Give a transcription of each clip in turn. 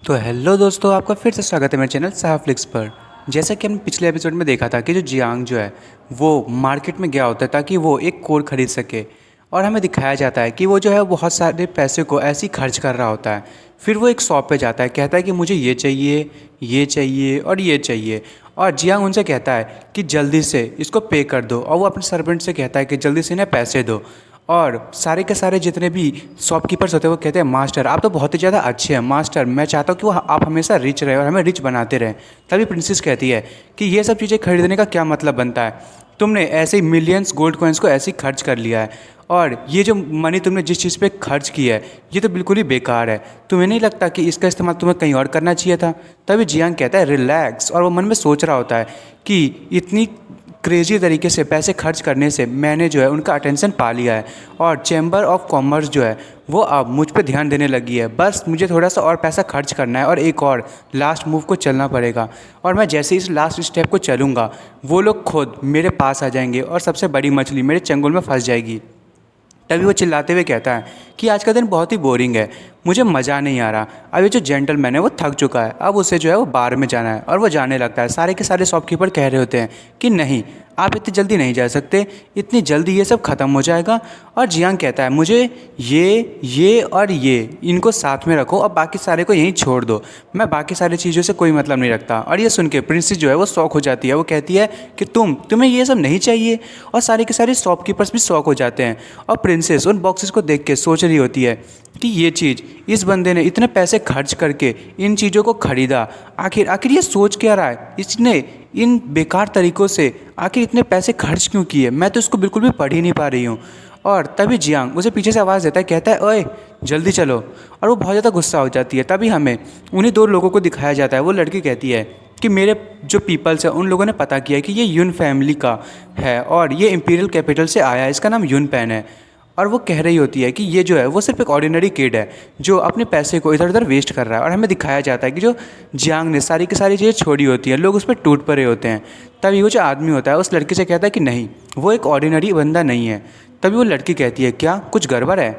तो हेलो दोस्तों, आपका फिर से स्वागत है मेरे चैनल साहा फ्लिक्स पर। जैसा कि हमने पिछले एपिसोड में देखा था कि जो जियांग जो है वो मार्केट में गया होता है ताकि वो एक कोर खरीद सके। और हमें दिखाया जाता है कि वो जो है बहुत सारे पैसे को ऐसे ही खर्च कर रहा होता है। फिर वो एक शॉप पे जाता है, कहता है कि मुझे ये चाहिए और ये चाहिए। और जियांग उनसे कहता है कि जल्दी से इसको पे कर दो, और वो अपने सर्वेंट से कहता है कि जल्दी से इन्हें पैसे दो। और सारे के सारे जितने भी शॉपकीपर्स होते हैं वो कहते हैं, मास्टर आप तो बहुत ही ज़्यादा अच्छे हैं मास्टर, मैं चाहता हूँ कि वो आप हमेशा रिच रहे और हमें रिच बनाते रहें। तभी प्रिंसेस कहती है कि ये सब चीज़ें खरीदने का क्या मतलब बनता है, तुमने ऐसे ही मिलियंस गोल्ड कॉइन्स को ऐसे ही खर्च कर लिया है, और ये जो मनी तुमने जिस चीज़ पे खर्च की है ये तो बिल्कुल ही बेकार है। तुम्हें नहीं लगता कि इसका इस्तेमाल तुम्हें कहीं और करना चाहिए था? तभी जियांग कहता है रिलैक्स, और वो मन में सोच रहा होता है कि इतनी क्रेजी तरीके से पैसे खर्च करने से मैंने जो है उनका अटेंशन पा लिया है, और चैम्बर ऑफ कॉमर्स जो है वो अब मुझ पर ध्यान देने लगी है। बस मुझे थोड़ा सा और पैसा खर्च करना है और एक और लास्ट मूव को चलना पड़ेगा, और मैं जैसे ही इस लास्ट स्टेप को चलूँगा वो लोग खुद मेरे पास आ जाएंगे और सबसे बड़ी मछली मेरे चंगुल में फंस जाएगी। तभी वो चिल्लाते हुए कहता है कि आज का दिन बहुत ही बोरिंग है, मुझे मज़ा नहीं आ रहा। अब ये जो जेंटलमैन है वो थक चुका है, अब उसे जो है वो बार में जाना है, और वो जाने लगता है। सारे के सारे शॉपकीपर कह रहे होते हैं कि नहीं, आप इतनी जल्दी नहीं जा सकते, इतनी जल्दी ये सब ख़त्म हो जाएगा। और जियांग कहता है मुझे ये और ये इनको साथ में रखो और बाकी सारे को यहीं छोड़ दो, मैं बाकी सारी चीज़ों से कोई मतलब नहीं रखता। और ये सुन के प्रिंसेस जो है वो शौक हो जाती है, वो कहती है कि तुम्हें ये सब नहीं चाहिए। और सारे के सारे शॉपकीपर्स भी शौक हो जाते हैं, और प्रिंसेस उन बॉक्सेस को देख के सोच रही होती है कि ये चीज़ इस बंदे ने इतने पैसे खर्च करके इन चीज़ों को खरीदा, आखिर आखिर ये सोच क्या रहा है, इसने इन बेकार तरीक़ों से आखिर इतने पैसे खर्च क्यों किए, मैं तो इसको बिल्कुल भी पढ़ ही नहीं पा रही हूँ। और तभी जियांग उसे पीछे से आवाज़ देता है, कहता है ओए जल्दी चलो, और वो बहुत ज़्यादा गुस्सा हो जाती है। तभी हमें उन्हीं दो लोगों को दिखाया जाता है। वो लड़की कहती है कि मेरे जो पीपल्स हैं उन लोगों ने पता किया कि ये यून फैमिली का है और ये इंपीरियल कैपिटल से आया है, इसका नाम यून पैन है। और वो कह रही होती है कि ये जो है वो सिर्फ एक ऑर्डिनरी किड है जो अपने पैसे को इधर उधर वेस्ट कर रहा है। और हमें दिखाया जाता है कि जो जियांग ने सारी की सारी चीज़ें छोड़ी होती हैं, लोग उस पर टूट पड़े होते हैं। तभी वो जो आदमी होता है उस लड़की से कहता है कि नहीं, वो एक ऑर्डिनरी बंदा नहीं है। तभी वो लड़की कहती है क्या कुछ गड़बड़ है?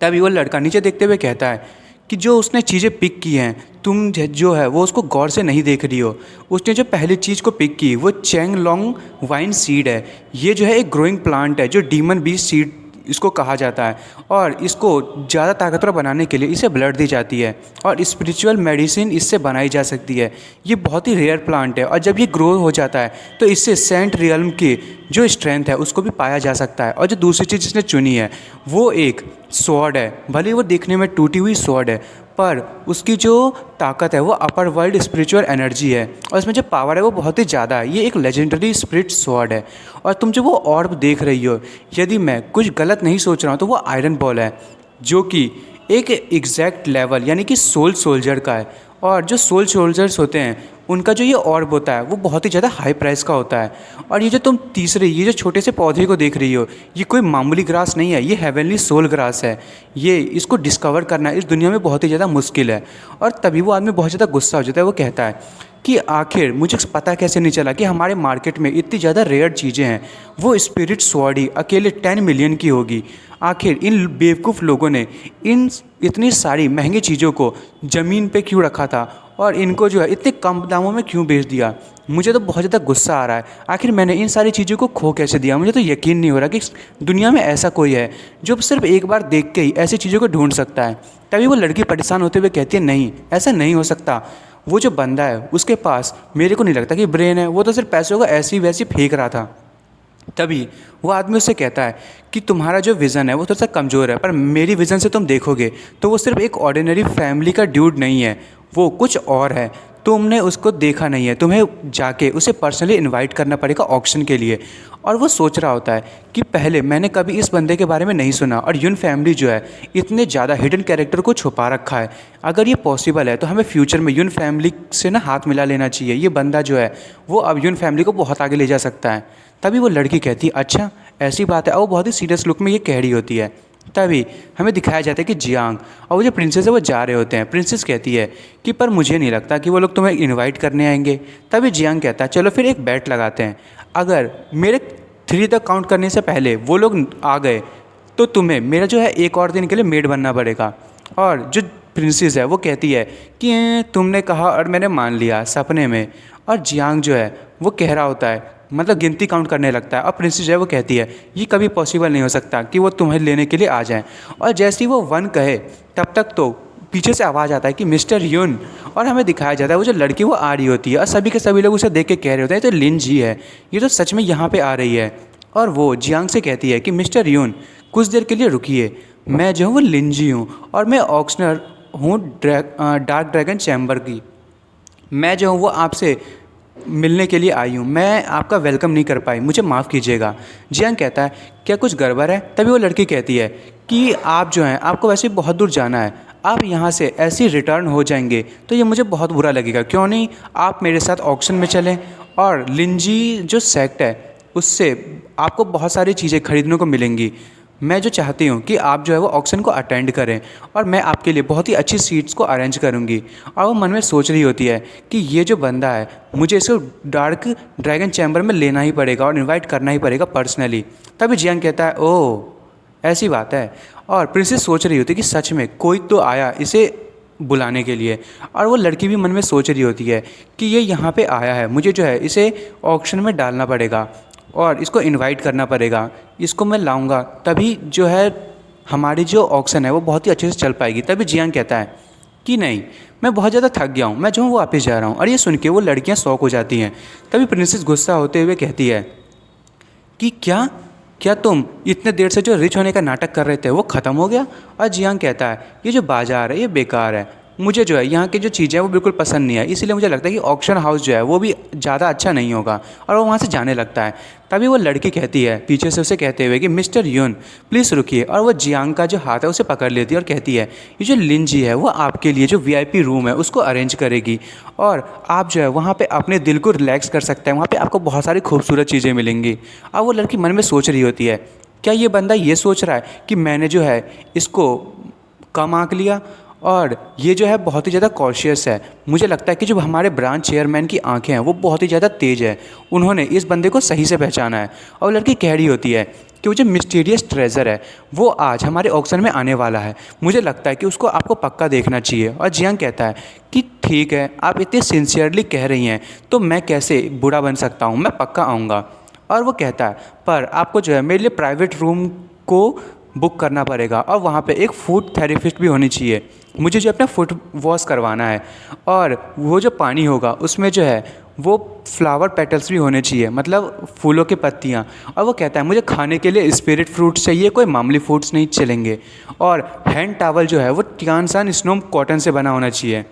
तभी वो लड़का नीचे देखते हुए कहता है कि जो उसने चीज़ें पिक की हैं, तुम जो है वो उसको गौर से नहीं देख रही हो। उसने जो पहली चीज़ को पिक की वो चैंग लॉन्ग वाइन सीड है। ये जो है एक ग्रोइंग प्लांट है जो डीमन बीस्ट सीड इसको कहा जाता है, और इसको ज़्यादा ताकतवर बनाने के लिए इसे ब्लड दी जाती है, और स्पिरिचुअल मेडिसिन इससे बनाई जा सकती है। ये बहुत ही रेयर प्लांट है, और जब ये ग्रो हो जाता है तो इससे सेंट रियल्म की जो स्ट्रेंथ है उसको भी पाया जा सकता है। और जो दूसरी चीज़ जिसने चुनी है वो एक स्वॉर्ड है। भले ही वो देखने में टूटी हुई स्वॉर्ड है, पर उसकी जो ताकत है वो अपर वर्ल्ड स्पिरिचुअल एनर्जी है, और इसमें जो पावर है वो बहुत ही ज़्यादा है। ये एक लेजेंडरी स्पिरिट स्वॉर्ड है। और तुम जो वो ऑर्ब देख रही हो, यदि मैं कुछ गलत नहीं सोच रहा हूँ तो वो आयरन बॉल है, जो कि एक एग्जैक्ट लेवल यानी कि सोल सोल्जर का है। और जो सोल सोल्जर्स होते हैं उनका जो ये ऑर्ब होता है वो बहुत ही ज़्यादा हाई प्राइस का होता है। और ये जो तुम तीसरे ये जो छोटे से पौधे को देख रही हो, ये कोई मामूली ग्रास नहीं है, ये हेवनली सोल ग्रास है। ये इसको डिस्कवर करना इस दुनिया में बहुत ही ज़्यादा मुश्किल है। और तभी वो आदमी बहुत ज़्यादा गुस्सा हो जाता है। वो कहता है कि आखिर मुझे पता कैसे नहीं चला कि हमारे मार्केट में इतनी ज़्यादा रेयर चीज़ें हैं। वो स्पिरिट स्वॉर्ड ही अकेले 10 मिलियन की होगी। आखिर इन बेवकूफ़ लोगों ने इन इतनी सारी महंगी चीज़ों को ज़मीन पे क्यों रखा था, और इनको जो है इतने कम दामों में क्यों बेच दिया? मुझे तो बहुत ज़्यादा गुस्सा आ रहा है। आखिर मैंने इन सारी चीज़ों को खो कैसे दिया? मुझे तो यकीन नहीं हो रहा कि इस दुनिया में ऐसा कोई है जो सिर्फ एक बार देख के ही ऐसी चीज़ों को ढूंढ सकता है। तभी वो लड़की परेशान होते हुए कहती है नहीं, ऐसा नहीं हो सकता। वो जो बंदा है उसके पास मेरे को नहीं लगता कि ब्रेन है, वो तो सिर्फ पैसों को ऐसी वैसी फेंक रहा था। तभी वो आदमी उससे कहता है कि तुम्हारा जो विज़न है वो थोड़ा सा कमज़ोर है, पर मेरी विज़न से तुम देखोगे तो वो सिर्फ एक ऑर्डिनरी फैमिली का ड्यूड नहीं है, वो कुछ और है। तुमने उसको देखा नहीं है, तुम्हें जाके उसे पर्सनली इनवाइट करना पड़ेगा ऑक्शन के लिए। और वो सोच रहा होता है कि पहले मैंने कभी इस बंदे के बारे में नहीं सुना, और यून फैमिली जो है इतने ज़्यादा हिडन कैरेक्टर को छुपा रखा है। अगर ये पॉसिबल है तो हमें फ्यूचर में यून फैमिली से ना हाथ मिला लेना चाहिए। ये बंदा जो है वो अब यून फैमिली को बहुत आगे ले जा सकता है। तभी वो लड़की कहती है अच्छा ऐसी बात है, और वो बहुत ही सीरियस लुक में ये कह रही होती है। तभी हमें दिखाया जाता है कि जियांग और वो जो प्रिंसेस है वो जा रहे होते हैं। प्रिंसेस कहती है कि पर मुझे नहीं लगता कि वो लोग तुम्हें इनवाइट करने आएंगे। तभी जियांग कहता है चलो फिर एक बैट लगाते हैं, अगर मेरे 3 तक काउंट करने से पहले वो लोग आ गए तो तुम्हें मेरा जो है एक और दिन के लिए मेड बनना पड़ेगा। और जो प्रिंसेस है वो कहती है कि तुमने कहा और मैंने मान लिया सपने में। और जियांग जो है वो कह रहा होता है, मतलब गिनती काउंट करने लगता है। और प्रिंसेस जो है वो कहती है ये कभी पॉसिबल नहीं हो सकता कि वो तुम्हें लेने के लिए आ जाएं। और जैसे ही वो 1 कहे तब तक तो पीछे से आवाज़ आता है कि मिस्टर यून। और हमें दिखाया जाता है वो जो लड़की वो आ रही होती है और सभी के सभी लोग उसे देख के कह रहे होते हैं तो लिन जी है, ये तो सच में यहाँ पे आ रही है। और वो जियांग से कहती है कि मिस्टर यून कुछ देर के लिए रुकिए, मैं जो हूँ वो लिन जी हूँ और मैं ऑक्शनर हूँ डार्क ड्रैगन चैम्बर की। मैं जो हूँ वो आपसे मिलने के लिए आई हूँ, मैं आपका वेलकम नहीं कर पाई, मुझे माफ़ कीजिएगा। जियांग कहता है क्या कुछ गड़बड़ है? तभी वो लड़की कहती है कि आप जो हैं आपको वैसे बहुत दूर जाना है, आप यहाँ से ऐसे रिटर्न हो जाएंगे तो ये मुझे बहुत बुरा लगेगा, क्यों नहीं आप मेरे साथ ऑक्शन में चलें और लिंजी जो सेक्ट है उससे आपको बहुत सारी चीज़ें खरीदने को मिलेंगी। मैं जो चाहती हूँ कि आप जो है वो ऑक्शन को अटेंड करें और मैं आपके लिए बहुत ही अच्छी सीट्स को अरेंज करूँगी। और वो मन में सोच रही होती है कि ये जो बंदा है मुझे इसको डार्क ड्रैगन चैम्बर में लेना ही पड़ेगा और इनवाइट करना ही पड़ेगा पर्सनली। तभी जियांग कहता है ओह ऐसी बात है। और प्रिंसेस सोच रही होती है कि सच में कोई तो आया इसे बुलाने के लिए। और वो लड़की भी मन में सोच रही होती है कि ये यहाँ पे आया है, मुझे जो है इसे ऑक्शन में डालना पड़ेगा और इसको इनवाइट करना पड़ेगा, इसको मैं लाऊंगा तभी जो है हमारी जो ऑक्शन है वो बहुत ही अच्छे से चल पाएगी। तभी जियांग कहता है कि नहीं मैं बहुत ज़्यादा थक गया हूँ, मैं जो हूँ वो वापस जा रहा हूँ। और ये सुन के वो लड़कियाँ शॉक हो जाती हैं। तभी प्रिंसेस गुस्सा होते हुए कहती है कि क्या क्या तुम इतने देर से जो रिच होने का नाटक कर रहे थे वो ख़त्म हो गया? और जियांग कहता है ये जो बाज़ार है ये बेकार है, मुझे जो है यहाँ की जो चीज़ें हैं वो बिल्कुल पसंद नहीं है, इसीलिए मुझे लगता है कि ऑक्शन हाउस जो है वो भी ज़्यादा अच्छा नहीं होगा। और वो वहाँ से जाने लगता है। तभी वो लड़की कहती है पीछे से उसे कहते हुए कि मिस्टर यून प्लीज़ रुकिए। और वो जियांग का जो हाथ है उसे पकड़ लेती है और कहती है ये जो लिन जी है वो आपके लिए जो वीआईपी रूम है उसको अरेंज करेगी और आप जो है वहाँ पर अपने दिल को रिलैक्स कर सकते हैं, वहाँ पर आपको बहुत सारी खूबसूरत चीज़ें मिलेंगी। अब वो लड़की मन में सोच रही होती है क्या ये बंदा ये सोच रहा है कि मैंने जो है इसको कम आंक लिया और ये जो है बहुत ही ज़्यादा कॉशियस है। मुझे लगता है कि जो हमारे ब्रांच चेयरमैन की आंखें हैं वो बहुत ही ज़्यादा तेज़ है, उन्होंने इस बंदे को सही से पहचाना है। और लड़की कह रही होती है कि वो जो मिस्टीरियस ट्रेजर है वो आज हमारे ऑक्शन में आने वाला है, मुझे लगता है कि उसको आपको पक्का देखना चाहिए। और जियांग कहता है कि ठीक है आप इतने सिंसियरली कह रही हैं तो मैं कैसे बुरा बन सकता हूँ, मैं पक्का आऊँगा। और वो कहता है पर आपको जो है मेरे लिए प्राइवेट रूम को बुक करना पड़ेगा और वहाँ पे एक फूड थेरेपिस्ट भी होनी चाहिए, मुझे जो अपना फुट वॉश करवाना है और वो जो पानी होगा उसमें जो है वो फ्लावर पेटल्स भी होने चाहिए, मतलब फूलों की पत्तियाँ। और वो कहता है मुझे खाने के लिए स्पिरिट फ्रूट्स चाहिए, कोई मामूली फ्रूट्स नहीं चलेंगे। और हैंड टॉवल जो है वो टियानसान स्नो कॉटन से बना होना चाहिए।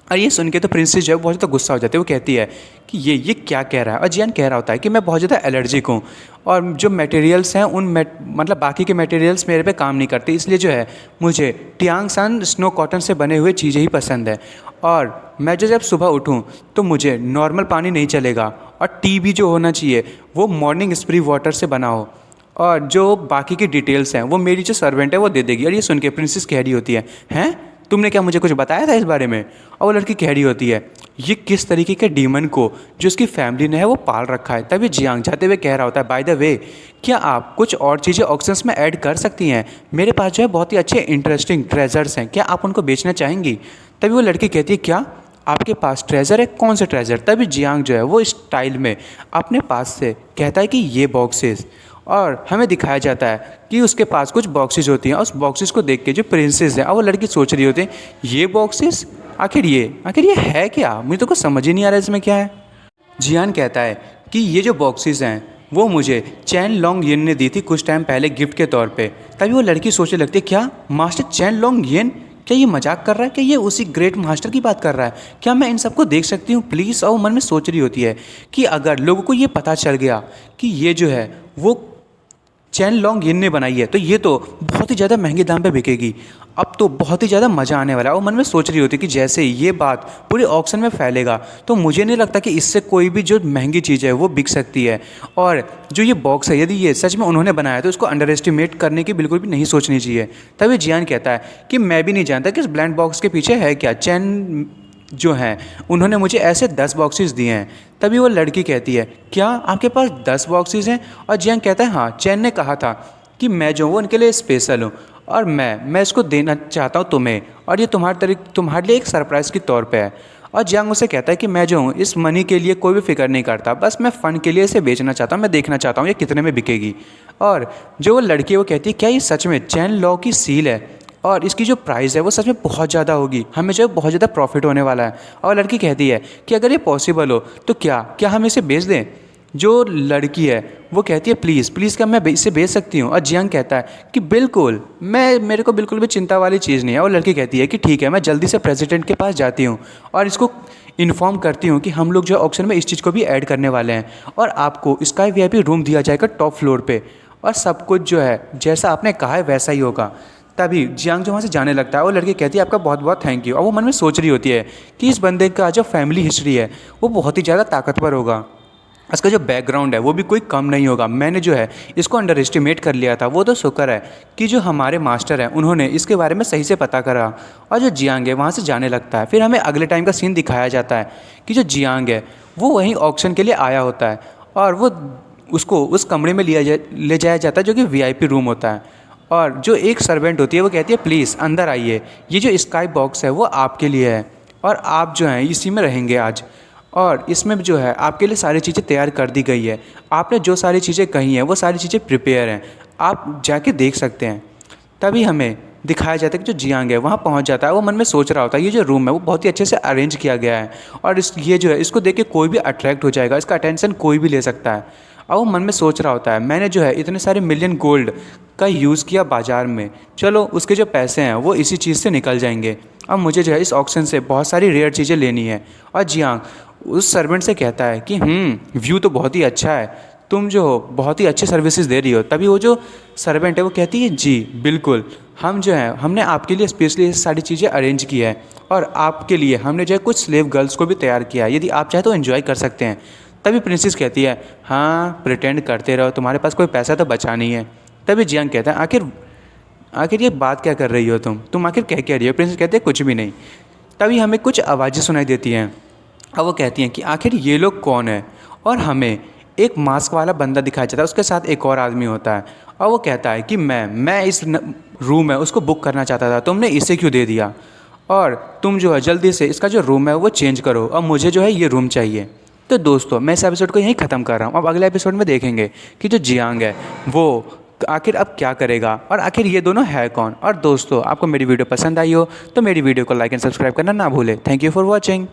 और ये सुन के तो प्रिंसेस जो है बहुत ज़्यादा गुस्सा हो जाती है, वो कहती है कि ये क्या कह रहा है। और जियान कह रहा होता है कि मैं बहुत ज़्यादा एलर्जिक हूँ और जो मटेरियल्स हैं मतलब बाकी के मटेरियल्स मेरे पे काम नहीं करते, इसलिए जो है मुझे टियांगसान स्नो कॉटन से बने हुए चीज़ें ही पसंद है। और मैं जो जब सुबह उठूँ तो मुझे नॉर्मल पानी नहीं चलेगा और टी भी जो होना चाहिए वो मॉर्निंग स्प्री वाटर से बना हो। और जो बाकी की डिटेल्स हैं वो मेरी जो सर्वेंट है वो दे देगी। और ये सुन के प्रिंसेस कह रही होती है हैं तुमने क्या मुझे कुछ बताया था इस बारे में? और वो लड़की कह रही होती है ये किस तरीके के डीमन को जो उसकी फैमिली ने है वो पाल रखा है। तभी जियांग जाते हुए कह रहा होता है बाय द वे क्या आप कुछ और चीज़ें ऑक्शंस में ऐड कर सकती हैं, मेरे पास जो है बहुत ही अच्छे इंटरेस्टिंग ट्रेजर्स हैं, क्या आप उनको बेचना चाहेंगी? तभी वो लड़की कहती है क्या आपके पास ट्रेजर है, कौन से ट्रेजर? तभी जियांग जो है वो स्टाइल में अपने पास से कहता है कि ये बॉक्सेस, और हमें दिखाया जाता है कि उसके पास कुछ बॉक्सेस होती हैं। उस बॉक्सेस को देख के जो प्रिंसेस है और वो लड़की सोच रही होती है ये बॉक्सेस आखिर ये है क्या, मुझे तो कुछ समझ ही नहीं आ रहा है इसमें क्या है। जियान कहता है कि ये जो बॉक्सेस हैं वो मुझे चैन लॉन्ग येन ने दी थी कुछ टाइम पहले गिफ्ट के तौर पे। तभी वो लड़की सोचने लगती है क्या मास्टर चैन लॉन्ग येन, क्या ये मजाक कर रहा है, क्या ये उसी ग्रेट मास्टर की बात कर रहा है, क्या मैं इन सबको देख सकती हूँ प्लीज़? और वो मन में सोच रही होती है कि अगर लोगों को ये पता चल गया कि ये जो है वो चैन लॉन्ग येन ने बनाई है तो ये तो बहुत ही ज़्यादा महंगे दाम पे बिकेगी, अब तो बहुत ही ज़्यादा मज़ा आने वाला है। और मन में सोच रही होती है कि जैसे ये बात पूरे ऑक्शन में फैलेगा तो मुझे नहीं लगता कि इससे कोई भी जो महंगी चीज़ है वो बिक सकती है। और जो ये बॉक्स है यदि ये सच में उन्होंने बनाया तो उसको अंडर एस्टिमेट करने की बिल्कुल भी नहीं सोचनी चाहिए। तभी जियान कहता है कि मैं भी नहीं जानता कि इस ब्लैंड बॉक्स के पीछे है क्या, चैन जो हैं उन्होंने मुझे ऐसे 10 बॉक्सेस दिए हैं। तभी वो लड़की कहती है क्या आपके पास 10 बॉक्सेस हैं? और जियांग कहता है हाँ, चैन ने कहा था कि मैं जो हूँ उनके लिए स्पेशल हूँ और मैं इसको देना चाहता हूँ तुम्हें, और ये तुम्हारे लिए एक सरप्राइज़ के तौर पे है। और जियांग उसे कहता है कि मैं जो हूँ इस मनी के लिए कोई भी फिक्र नहीं करता, बस मैं फ़न के लिए इसे बेचना चाहता हूँ, मैं देखना चाहता हूँ ये कितने में बिकेगी। और जो वो लड़की है वो कहती है क्या ये सच में चैन लॉ की सील है, और इसकी जो प्राइस है वो सच में बहुत ज़्यादा होगी, हमें जो है बहुत ज़्यादा प्रॉफिट होने वाला है। और लड़की कहती है कि अगर ये पॉसिबल हो तो क्या हम इसे बेच दें। जो लड़की है वो कहती है प्लीज़ प्लीज़ क्या मैं इसे बेच सकती हूँ। और जियांग कहता है कि बिल्कुल, मेरे को बिल्कुल भी चिंता वाली चीज़ नहीं है। और लड़की कहती है कि ठीक है, मैं जल्दी से प्रेसिडेंट के पास जाती हूँ और इसको इन्फॉर्म करती हूँ कि हम लोग जो ऑक्शन में इस चीज़ को भी ऐड करने वाले हैं, और आपको स्काई वीआईपी रूम दिया जाएगा टॉप फ्लोर पे, और सब कुछ जो है जैसा आपने कहा है वैसा ही होगा। तभी जियांग जो वहाँ से जाने लगता है, वो लड़की कहती है आपका बहुत बहुत थैंक यू। और वो मन में सोच रही होती है कि इस बंदे का जो फैमिली हिस्ट्री है वो बहुत ही ज़्यादा ताकतवर होगा, इसका जो बैकग्राउंड है वो भी कोई कम नहीं होगा। मैंने जो है इसको अंडर एस्टिमेट कर लिया था, वो तो शुक्र है कि जो हमारे मास्टर हैं उन्होंने इसके बारे में सही से पता करा। और जो जियांग है वहाँ से जाने लगता है। फिर हमें अगले टाइम का सीन दिखाया जाता है कि जो जियांग है वो वहीं ऑक्शन के लिए आया होता है, और वो उसको उस कमरे में ले जाया जाता है जो कि वीआईपी रूम होता है। और जो एक सर्वेंट होती है वो कहती है प्लीज़ अंदर आइए, ये जो स्काई बॉक्स है वो आपके लिए है, और आप जो हैं इसी में रहेंगे आज, और इसमें जो है आपके लिए सारी चीज़ें तैयार कर दी गई है। आपने जो सारी चीज़ें कही हैं वो सारी चीज़ें प्रिपेयर हैं, आप जाके देख सकते हैं। तभी हमें दिखाया जाता है कि जो जियांग है वहाँ पहुँच जाता है। वो मन में सोच रहा होता है ये जो रूम है वो बहुत ही अच्छे से अरेंज किया गया है, और ये जो है इसको देख के कोई भी अट्रैक्ट हो जाएगा, इसका अटेंशन कोई भी ले सकता है। और वो मन में सोच रहा होता है मैंने जो है इतने सारे मिलियन गोल्ड का यूज़ किया बाज़ार में, चलो उसके जो पैसे हैं वो इसी चीज़ से निकल जाएंगे। अब मुझे जो है इस ऑक्शन से बहुत सारी रेयर चीज़ें लेनी है। और जियांग उस सर्वेंट से कहता है कि व्यू तो बहुत ही अच्छा है, तुम जो हो बहुत ही अच्छी सर्विसेज दे रही हो। तभी वो जो सर्वेंट है वो कहती है जी बिल्कुल, हम जो है हमने आपके लिए स्पेशली ये सारी चीज़ें अरेंज की है, और आपके लिए हमने जो है कुछ स्लेव गर्ल्स को भी तैयार किया है, यदि आप चाहे तो एंजॉय कर सकते हैं। तभी प्रिंसेस कहती है हाँ प्रिटेंड करते रहो, तुम्हारे पास कोई पैसा तो बचा नहीं है। तभी जियांग कहता है आखिर ये बात क्या कर रही हो तुम आखिर कह रही हो। प्रिंसेस कहते हैं कुछ भी नहीं। तभी हमें कुछ आवाज़ें सुनाई देती हैं, और वो कहती हैं कि आखिर ये लोग कौन है। और हमें एक मास्क वाला बंदा दिखाया जाता है, उसके साथ एक और आदमी होता है, और वो कहता है कि मैं इस रूम है उसको बुक करना चाहता था, तुमने इसे क्यों दे दिया, और तुम जो है जल्दी से इसका जो रूम है वो चेंज करो, और मुझे जो है ये रूम चाहिए। तो दोस्तों मैं इस एपिसोड को यहीं ख़त्म कर रहा हूँ। अब अगले एपिसोड में देखेंगे कि जो जियांग है वो आखिर अब क्या करेगा, और आखिर ये दोनों है कौन। और दोस्तों आपको मेरी वीडियो पसंद आई हो तो मेरी वीडियो को लाइक एंड सब्सक्राइब करना ना भूलें। Thank you for watching.